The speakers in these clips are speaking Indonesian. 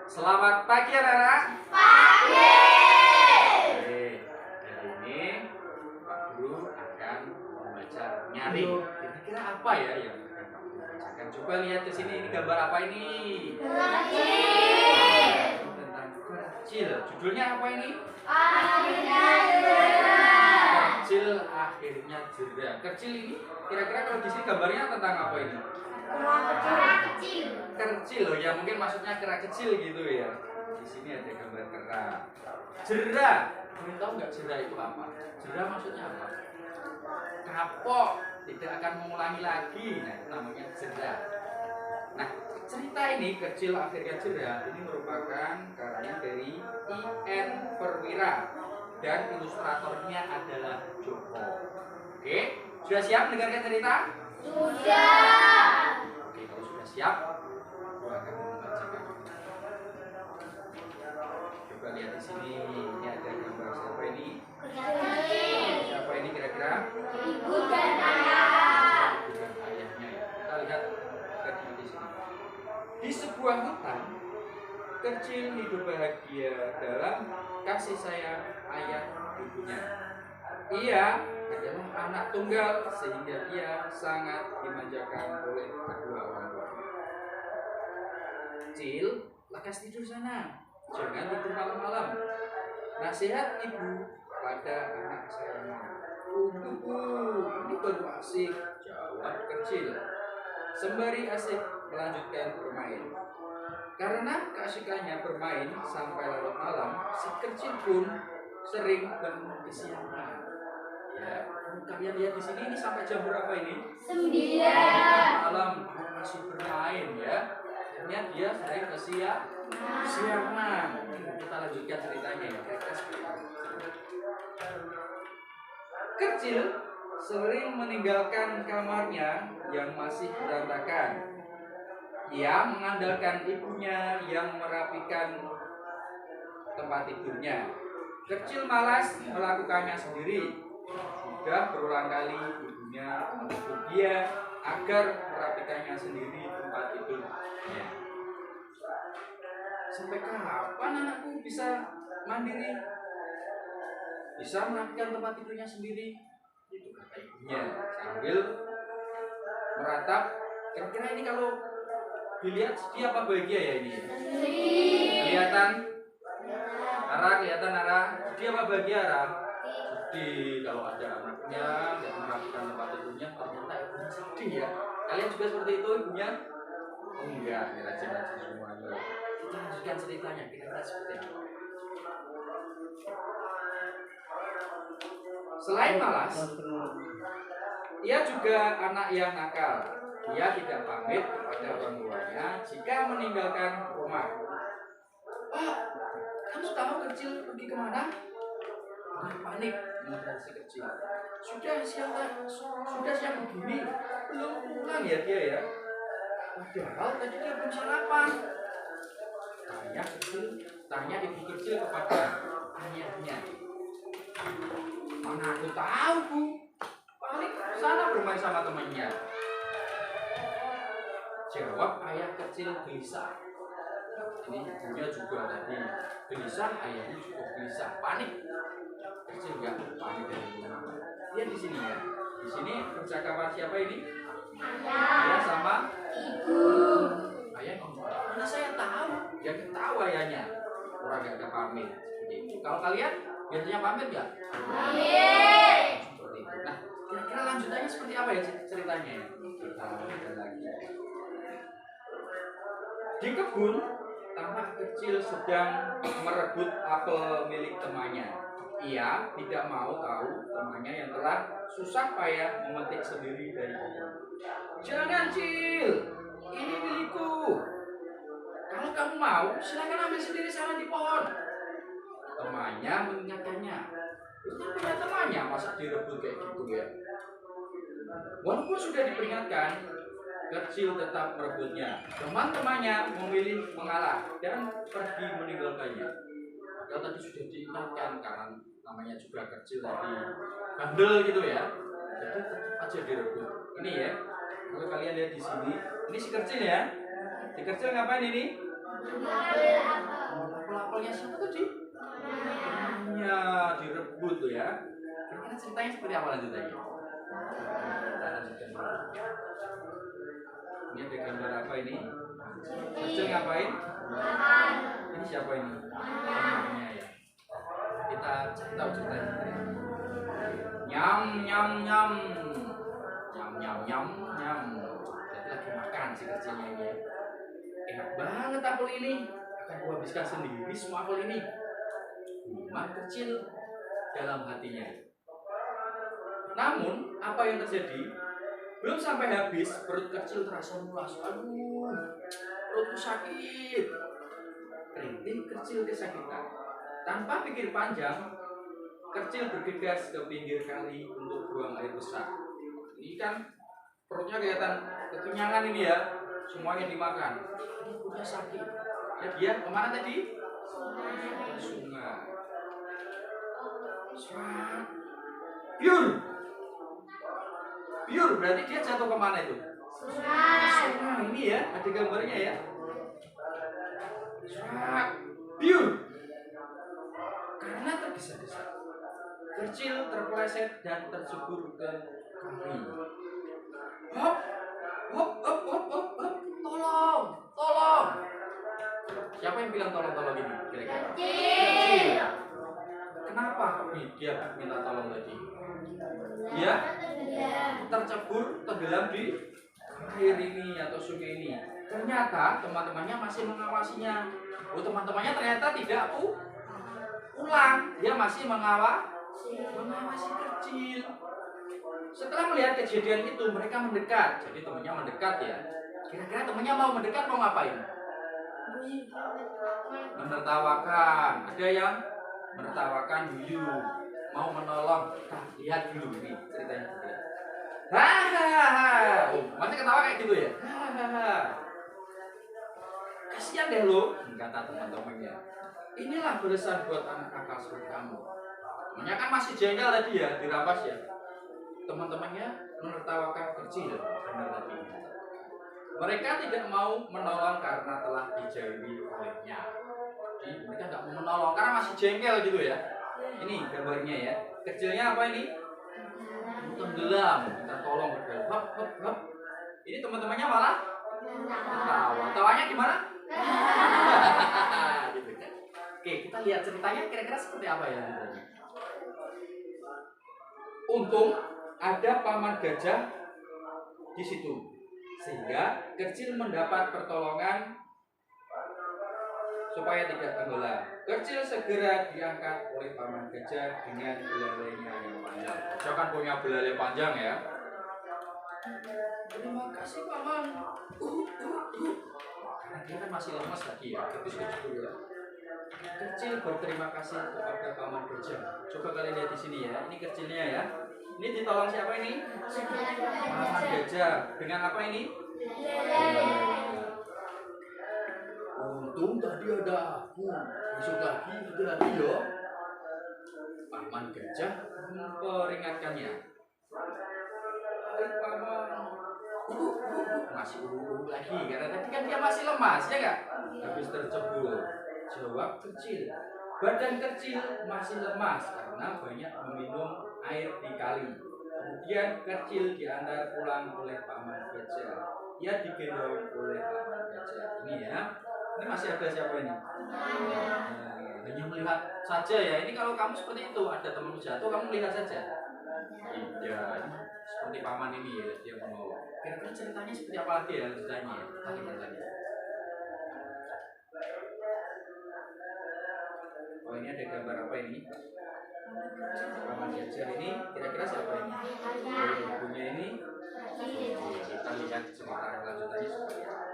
Selamat pagi anak-anak. Pagi. Oke, hari ini Pak Guru akan membaca nyaring. Kira-kira apa ya yang akan Pak Guru bacakan? Coba lihat ke sini, ini gambar apa ini? Kecil. Tentang kecil. Judulnya apa ini? Akhirnya jerah. Kecil akhirnya jerah. Kecil ini kira-kira kalau di sini gambarnya tentang apa ini? Kera kecil. Kecil loh ya, mungkin maksudnya kera kecil gitu ya. Di sini ada gambar kera. Jerah. Kalian tahu nggak jerah itu apa? Jerah maksudnya apa? Kapok, tidak akan mengulangi lagi. Nah, itu namanya jerah. Nah, cerita ini kecil akhirnya jerah ini merupakan karya dari I.N. Perwira dan ilustratornya adalah Joko. Oke, sudah siap mendengarkan cerita? Sudah. Oke, kalau sudah siap, aku akan membacakan. Coba lihat di sini, ini ada gambar siapa ini? Kecil. Siapa ini kira-kira? Ibu dan ayah. Bukan ayahnya ya. Kita lihat kecil di sini. Di sebuah hutan, kecil hidup bahagia dalam kasih sayang ayah ibunya. Ia adalah anak tunggal sehingga ia sangat dimanjakan oleh kedua orang tua. Kecil, lekas tidur sana. Jangan tidur malam-malam. Nasihat ibu pada anak sayangnya. Ini baru asik, jawab kecil. Sembari asik melanjutkan bermain. Karena keasikannya bermain sampai larut malam, si kecil pun sering bangun kesiangan. Ya, kalian lihat di sini ini sampai jam berapa ini? 9. Malam masih bermain ya. Akhirnya dia sering kesiangan. Kita lanjutkan ceritanya ya. Kecil sering meninggalkan kamarnya yang masih berantakan. Ia mengandalkan ibunya yang merapikan tempat tidurnya. Kecil malas melakukannya sendiri. Sudah berulang kali ibunya menegur dia agar merapikannya sendiri tempat tidurnya. Sampai kapan anakku bisa mandiri? Bisa merapikan tempat tidurnya sendiri? Itu kata ibunya sambil meratap. Kira-kira ini kalau dilihat sedih apa bahagia ya ini? Kelihatan? Kelihatan Ara? Sedih apa bahagia Ara? Sedih kalau ada anaknya yang merapikan tempat tidurnya, ternyata ibunya sedih ya. Kalian juga seperti itu ibunya? Oh enggak, rajin-rajin semuanya. Kita lanjutkan ceritanya, kira-kira seperti apa? Selain malas, ia juga anak yang nakal. Dia tidak pamit kepada orang tuanya jika meninggalkan rumah. Pak, kamu tahu kecil pergi kemana? Panik mengejar si kecil. Sudah siang begini, belum pulang ya dia ya. Padahal tadi dia belum sarapan. Tanya ibu kecil kepada ayahnya. Mana aku tahu Bu, paling sana bermain sama temannya. Jawab ayah kecil gelisah. Ini ibunya juga tadi gelisah, ayahnya juga gelisah, panik. Kecil nggak panik dari mana? Lihat di sini ya. Di sini percakapan siapa ini? Ayah sama Ibu. Ayah ngomong, mana saya tahu? Dia tahu ayahnya. Orang nggak ada pamit. Kalau kalian biasanya pamit nggak? Pamit. Seperti itu. Nah, kira-kira lanjutannya seperti apa ya ceritanya? Kita lanjutkan lagi. Di kebun, anak kecil sedang merebut apel milik temannya. Ia tidak mau tahu temannya yang telah susah payah memetik sendiri dari pohon. Jangan, Cil, ini milikku. Kalau kamu mau, silakan ambil sendiri sana di pohon. Temannya mengingatkannya. Itu punya temannya, masa direbut kayak gitu ya? Walaupun sudah diperingatkan, kecil tetap merebutnya. Teman-temannya memilih mengalah dan pergi meninggalkannya. Padahal tadi sudah diingatkan karena namanya juga kecil tadi bandel gitu ya. Jadi tetap aja direbut. Ini ya. Kalau kalian lihat di sini, ini si kecil ya. Si kecil ngapain ini? Mengambil apel. Apel-apelnya siapa tadi? Ya, direbut tuh ya. Kira-kira ceritanya seperti apa lanjutannya? Kita lanjutkan dulu. Ini ada gambar apa ini? Kecil ngapain? Makan. Ini siapa ini? Temannya ya. Kita cari tahu ceritanya. Nyam nyam nyam. Nyam nyam nyam nyam. Jadi lagi makan si kecilnya ini. Enak banget apel ini. Akan gua habiskan sendiri semua apel ini. Gumam kecil dalam hatinya. Namun, apa yang terjadi? Belum sampai habis, perut kecil terasa mulas. Aduh, perutku sakit. Rintik kecil kesakitan. Tanpa pikir panjang, kecil bergegas ke pinggir kali untuk buang air besar. Ini kan perutnya kelihatan kekenyangan ini ya, semuanya dimakan. Ini perutnya sakit. Ya dia kemana tadi? Ke sungai. Biur. Biur berarti dia jatuh kemana itu? Sungai. Ini ya, ada gambarnya ya. Biur. Karena tergesa-gesa, kecil terpeleset dan tercebur ke kali. Hop, hop, hop, hop, hop, hop. Tolong, tolong. Siapa yang bilang tolong-tolong ini? Kira-kira. Kecil. Kenapa dia minta tolong tadi? Dia tercebur, tenggelam di air ini atau sungai ini. Ternyata teman-temannya masih mengawasinya. Oh, teman-temannya ternyata tidak pulang. Dia masih mengawasi kecil. Setelah melihat kejadian itu, mereka mendekat. Jadi temannya mendekat ya. Kira-kira temannya mau mendekat mau ngapain? Menertawakan. Ada yang menertawakan dulu, mau menolong. Nah, lihat dulu ini ceritanya gitu ya. Hahaha. Oh, masih ketawa kayak gitu ya. Hahaha. Kasihan deh lo, kata teman-temannya. Inilah balasan buat anak nakal seperti kamu. Temannya kan masih jengkel tadi ya, dirampas ya. Teman-temannya menertawakan kecil, benar tadi. Mereka tidak mau menolong karena telah dijauhi olehnya. Jadi mereka nggak mau menolong karena masih jengkel gitu ya. Ini gambarnya ya. Kecilnya apa ini? Tenggelam. Kita tolong berdalam. Hop, hop, hop. Ini teman-temannya malah ketawa. Tawanya gimana? Gitu kan. Oke, kita lihat ceritanya kira-kira seperti apa ya. Untung ada paman gajah di situ, sehingga kecil mendapat pertolongan supaya tidak tenggelam. Kecil segera diangkat oleh paman gajah dengan belalainya yang panjang. Gajah kan punya belalai panjang ya. Terima kasih paman. Karena dia kan masih lemas lagi ya, habis kecil ya. Kecil berterima kasih kepada paman gajah. Coba kalian lihat di sini ya. Ini kecilnya ya. Ini ditolong siapa ini? Paman gajah. Dengan apa ini? Untung tadi ada aku. Besok lagi ada lagi ya. Paman gajah memperingatkannya. Baik paman. Masih lagi karena tadi kan dia masih lemas ya nggak? Habis tercebur. Jawab kecil. Badan kecil masih lemas karena banyak meminum air di kali. Kemudian kecil diantar pulang oleh paman gajah. Ia digendong oleh paman gajah. Ini ya. Ini masih ada siapa ini? Hanya melihat saja ya. Ini kalau kamu seperti itu, ada teman jatuh, kamu melihat saja. Iya, seperti paman ini ya, dia menolong. Kira-kira ceritanya seperti apa lagi ya ceritanya? Tadi. Oh, ini ada gambar apa ini? Paman gajah ini kira-kira siapa ini? Ibunya ini. Kita lihat cerita lanjutannya seperti apa.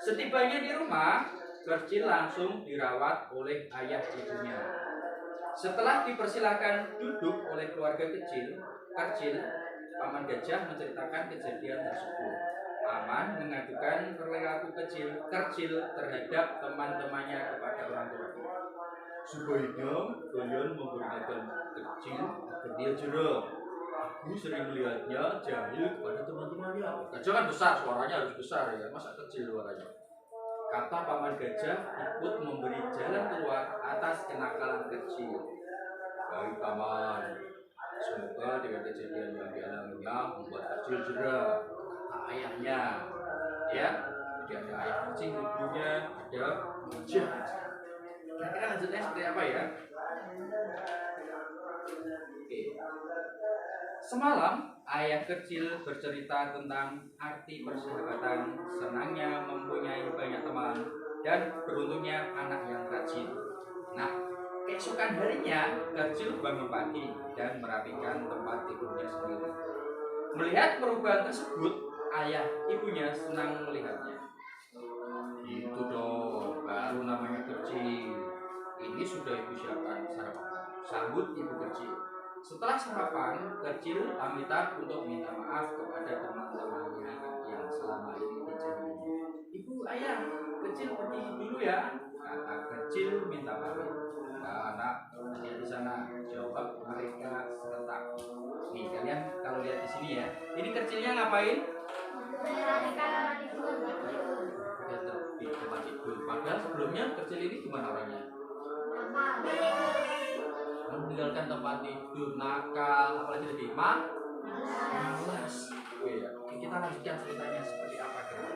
Setibanya di rumah, kecil langsung dirawat oleh ayah ibunya. Setelah dipersilakan duduk oleh keluarga kecil, paman gajah menceritakan kejadian tersebut. Paman mengadukan perilaku kecil terhadap teman-temannya kepada orang tua. Sebaiknya kalian memperhatikan kecil agar dia jerah. Aku sering melihatnya jahil kepada teman-temannya. Gajah kan besar, suaranya harus besar ya. Masa kecil suaranya? Kata paman gajah ikut memberi jalan keluar atas kenakalan kecil. Baik paman, semoga dengan kejadian yang dialaminya membuat kecil jera. Kata ayahnya, ya, tidak ada ayah kucing ibunya, ada gajah. Kira-kira lanjutnya seperti apa ya? Oke. Semalam ayah kecil bercerita tentang arti persahabatan, senangnya mempunyai banyak teman, dan beruntungnya anak yang rajin. Nah, keesokan harinya kecil bangun pagi dan merapikan tempat tidurnya sendiri. Melihat perubahan tersebut, ayah ibunya senang melihatnya. Itu dong, baru namanya kecil. Ini sudah ibu siapkan sarapan. Sambut ibu kecil. Setelah sarapan, kecil pamitan untuk minta maaf kepada teman-temannya yang selama ini dijauhi. Ibu, ayah, kecil pergi dulu ya. Kata kecil minta pamit. Nah, anak, lihat di sana. Jawab mereka serentak. Nih, kalian kalau lihat di sini ya. Ini kecilnya ngapain? Di tempat tidur. Padahal sebelumnya kecil ini gimana orangnya? Meninggalkan tempat tidur, nakal, apalagi tadi malas. Oh iya, kita lanjutkan ceritanya seperti apa kira?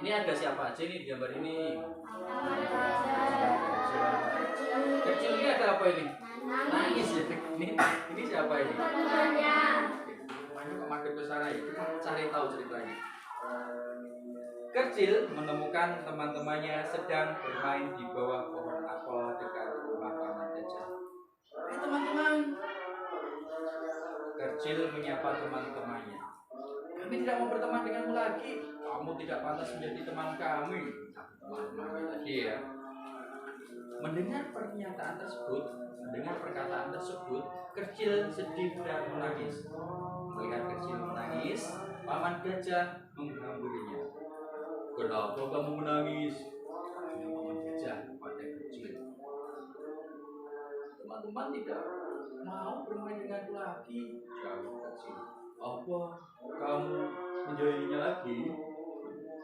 Ini ada siapa aja nih di gambar ini? Kecil ini ada apa ini? Nangis ya. Ini siapa ini? Rumahnya kok makin ke sana ya? Kita cari tahu ceritanya. Kecil menemukan teman-temannya sedang bermain di bawah pohon apel dekat rumah paman gajah. Teman-teman, Kecil menyapa teman-temannya. Kami tidak mau berteman denganmu lagi. Kamu tidak pantas menjadi teman kami. Teman-temannya tadi ya. Mendengar perkataan tersebut, Kecil sedih dan menangis. Melihat Kecil menangis, paman gajah menghamburinya. Kenapa kamu menangis? Tanya paman gajah kepada Kecil. Teman-teman tidak mau bermain denganku lagi. Jawab Kecil. Apa kamu menjauhinya lagi?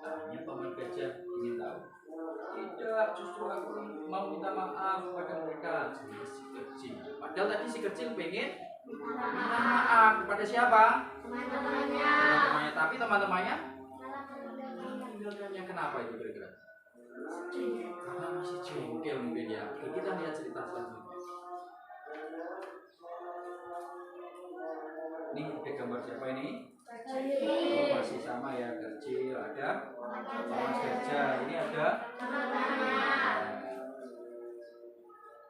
Tanya paman gajah ingin tahu. Tidak, justru aku mau minta maaf kepada mereka. Jadi si Kecil. Padahal tadi si Kecil pengen minta maaf kepada siapa? Teman-temannya. Tapi teman-temannya meninggalkannya. Kenapa itu kira-kira? Karena masih jengkel mungkin ya. Oke, kita lihat cerita selanjutnya. Ini ada gambar siapa ini? Oh, masih sama ya, Kecil, ada paman gajah, ini ada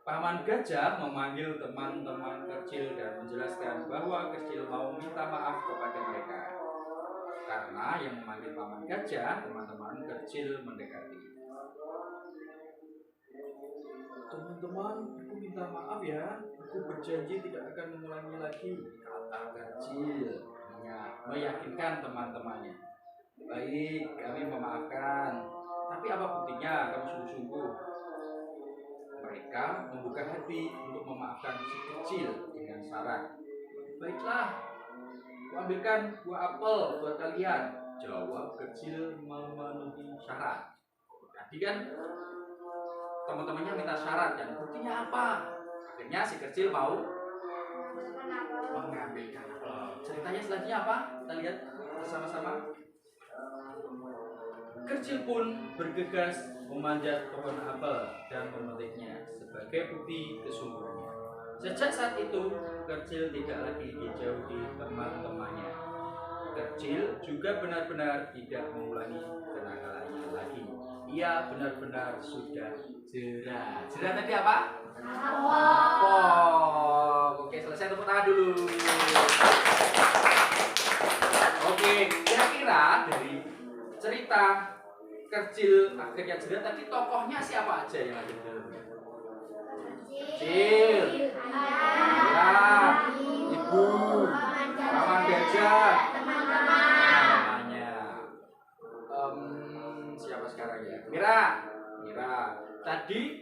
paman gajah memanggil teman-teman Kecil dan menjelaskan bahwa Kecil mau minta maaf kepada mereka. Karena yang memanggil paman gajah, teman-teman Kecil mendekati. Teman-teman, aku minta maaf ya. Aku berjanji tidak akan mengulangi lagi, kata Kecil meyakinkan teman-temannya. Baik, kami memaafkan. Tapi apa buktinya kamu sungguh-sungguh? Mereka membuka hati untuk memaafkan si Kecil dengan syarat. Baiklah, aku ambilkan buah apel buat kalian. Jawab Kecil memenuhi syarat. Tadi kan teman-temannya minta syarat dan buktinya apa? Akhirnya si Kecil mau mengambilkan apel. Ceritanya selanjutnya apa? Kita lihat bersama-sama. Kecil pun bergegas memanjat pohon apel dan memetiknya sebagai bukti kesungguhannya. Sejak saat itu, Kecil tidak lagi dijauhi teman-temannya. Kecil juga benar-benar tidak mengulangi kenakalannya lagi. Ia benar-benar sudah jera. Jera tadi apa? Oh, oke, selesai, tepuk tangan dulu. Oke, kira-kira dari cerita Kecil akhirnya jera tadi tokohnya siapa aja yang ada di dalamnya? Kecil, ayah, ibu, paman gajah, teman-temannya. Siapa sekarang ya? Mira. Tadi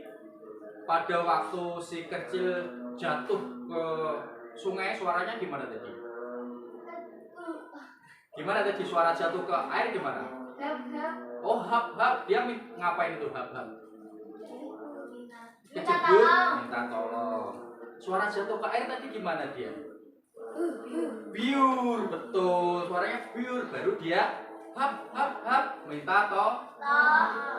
pada waktu si Kecil jatuh ke sungai, suaranya gimana tadi? Gimana tadi suara jatuh ke air gimana? Oh, hap hap. Dia ngapain itu hap hap? Kejebur, minta tolong. Suara jatuh ke air tadi gimana dia? Biur, betul. Suaranya biur. Baru dia hap hap hap minta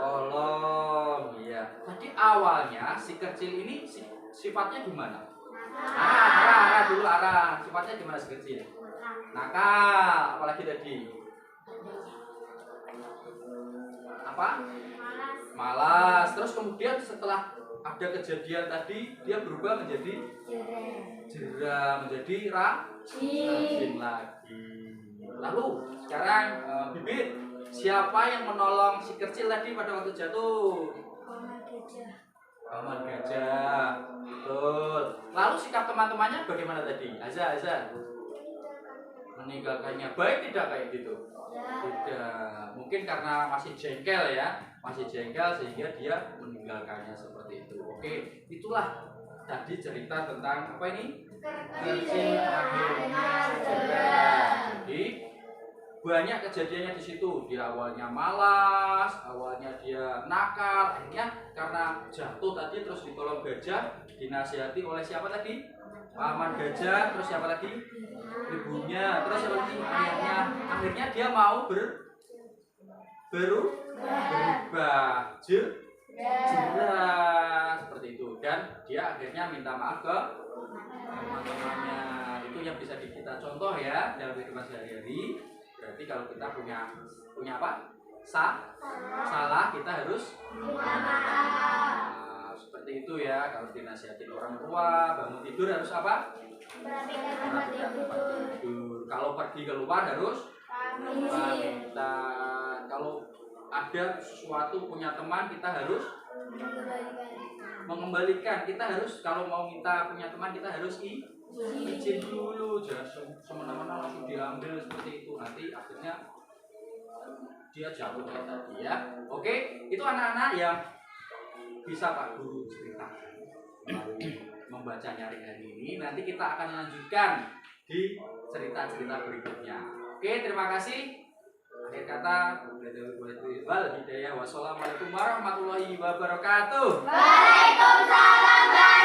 tolong. Iya. Tadi awalnya si kecil ini sifatnya gimana? Arah dulu arah. Sifatnya gimana si kecil? Nakal. Apalagi tadi? Apa? Malas. Terus kemudian setelah ada kejadian tadi dia berubah menjadi jerah, menjadi rajin lagi. Lalu sekarang Bibit, siapa yang menolong si kecil tadi pada waktu jatuh? Paman gajah. Betul. Lalu sikap teman-temannya bagaimana tadi? Azza meninggalkannya. Baik tidak kayak gitu? Tidak. Mungkin karena masih jengkel ya, masih jengkel sehingga dia meninggalkannya seperti itu. Oke, itulah tadi cerita tentang apa ini? Kecil akhirnya jerah. Jadi banyak kejadiannya di situ. Dia awalnya malas, awalnya dia nakal, akhirnya karena jatuh tadi terus ditolong gajah, dinasihati oleh siapa tadi? Paman gajah, terus siapa lagi? Ibunya, terus siapa lagi? Ayahnya. Akhirnya dia mau berubah jerah seperti itu, dan dia akhirnya minta maaf ke teman-temannya. Itu yang bisa kita contoh ya dalam kehidupan sehari-hari. Berarti kalau kita punya apa? Salah kita harus seperti itu ya. Kalau dinasihatin orang tua bangun tidur harus apa? Perhatikan tempat tidur. Kalau pergi keluar harus pamitan. Kalau ada sesuatu punya teman kita harus mengembalikan. Kita harus kalau mau minta punya teman kita harus izin dulu, jangan semena-mena langsung diambil seperti itu, nanti akhirnya dia jatuh kayak tadi ya. Oke, itu anak-anak yang bisa Pak Guru ceritakan membacanya hari ini. Nanti kita akan lanjutkan di cerita-cerita berikutnya. Oke, terima kasih. Akhir kata, wal hidayah. Wassalamualaikum warahmatullahi wabarakatuh. Waalaikumsalam.